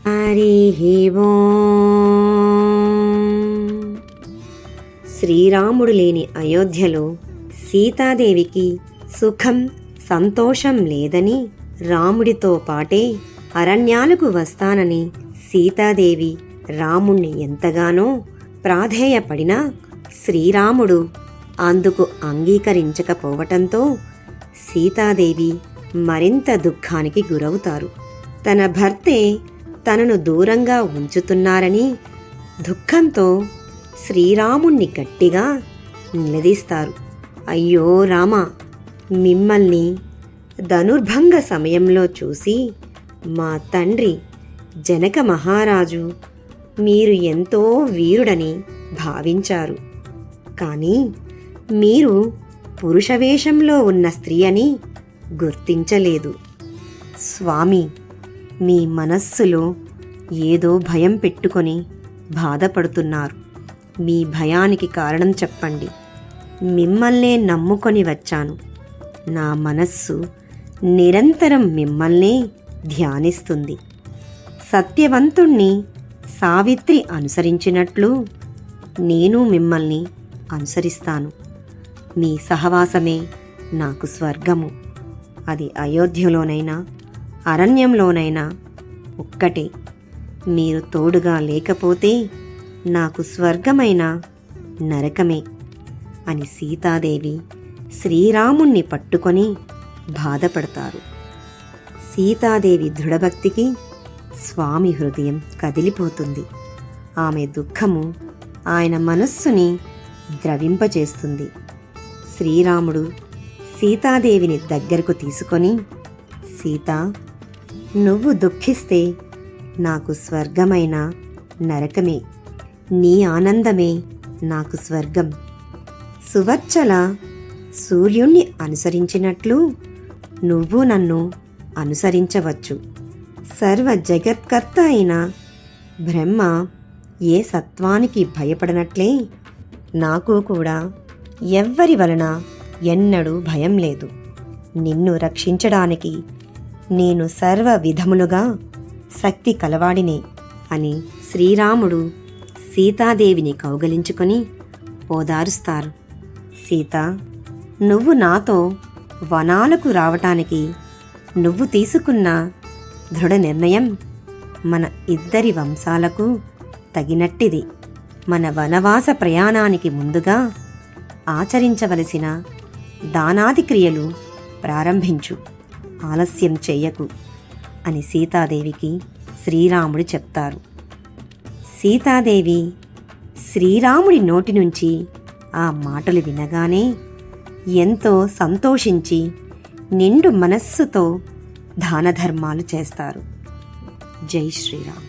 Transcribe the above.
హరి ఓం. శ్రీరాముడు లేని అయోధ్యలో సీతాదేవికి సుఖం సంతోషం లేదని రాముడితో పాటే అరణ్యాలకు వస్తానని సీతాదేవి రాముణ్ణి ఎంతగానో ప్రాధేయపడినా శ్రీరాముడు అందుకు అంగీకరించకపోవటంతో సీతాదేవి మరింత దుఃఖానికి గురవుతారు. తన భర్తే తనను దూరంగా ఉంచుతున్నారని దుఃఖంతో శ్రీరాముణ్ణి గట్టిగా నిలదీస్తారు. అయ్యో రామా, మిమ్మల్ని ధనుర్భంగ సమయంలో చూసి మా తండ్రి జనక మహారాజు మీరు ఎంతో వీరుడని భావించారు. కానీ మీరు పురుషవేషంలో ఉన్న స్త్రీ అని గుర్తించలేదు. స్వామి, మీ మనస్సులో ఏదో భయం పెట్టుకొని బాధపడుతున్నారు. మీ భయానికి కారణం చెప్పండి. మిమ్మల్నే నమ్ముకొని వచ్చాను. నా మనస్సు నిరంతరం మిమ్మల్నే ధ్యానిస్తుంది. సత్యవంతుణ్ణి సావిత్రి అనుసరించినట్లు నేను మిమ్మల్ని అనుసరిస్తాను. మీ సహవాసమే నాకు స్వర్గము. అది అయోధ్యలోనైనా అరణ్యంలోనైనా ఒక్కటే. మీరు తోడుగా లేకపోతే నాకు స్వర్గమైన నరకమే అని సీతాదేవి శ్రీరాముణ్ణి పట్టుకొని బాధపడతారు. సీతాదేవి దృఢభక్తికి స్వామి హృదయం కదిలిపోతుంది. ఆమె దుఃఖము ఆయన మనస్సుని ద్రవింపచేస్తుంది. శ్రీరాముడు సీతాదేవిని దగ్గరకు తీసుకొని, సీత, నువ్వు దుఃఖిస్తే నాకు స్వర్గమైన నరకమే. నీ ఆనందమే నాకు స్వర్గం. సువర్చల సూర్యుణ్ణి అనుసరించినట్లు నువ్వు నన్ను అనుసరించవచ్చు. సర్వ జగత్కర్త అయిన బ్రహ్మ ఏ సత్వానికి భయపడనట్లే నాకు కూడా ఎవ్వరి వలన ఎన్నడూ భయం లేదు. నిన్ను రక్షించడానికి నేను సర్వ విధములుగా శక్తి కలవాడినే అని శ్రీరాముడు సీతాదేవిని కౌగలించుకొని ఓదారుస్తారు. సీత, నువ్వు నాతో వనాలకు రావటానికి నువ్వు తీసుకున్న దృఢ నిర్ణయం మన ఇద్దరి వంశాలకు తగినట్టిది. మన వనవాస ప్రయాణానికి ముందుగా ఆచరించవలసిన దానాది క్రియలు ప్రారంభించు, ఆలస్యం చెయ్యకు అని సీతాదేవికి శ్రీరాముడు చెప్తారు. సీతాదేవి శ్రీరాముడి నోటి నుంచి ఆ మాటలు వినగానే ఎంతో సంతోషించి నిండు మనస్సుతో దానధర్మాలు చేస్తారు. జై శ్రీరామ్.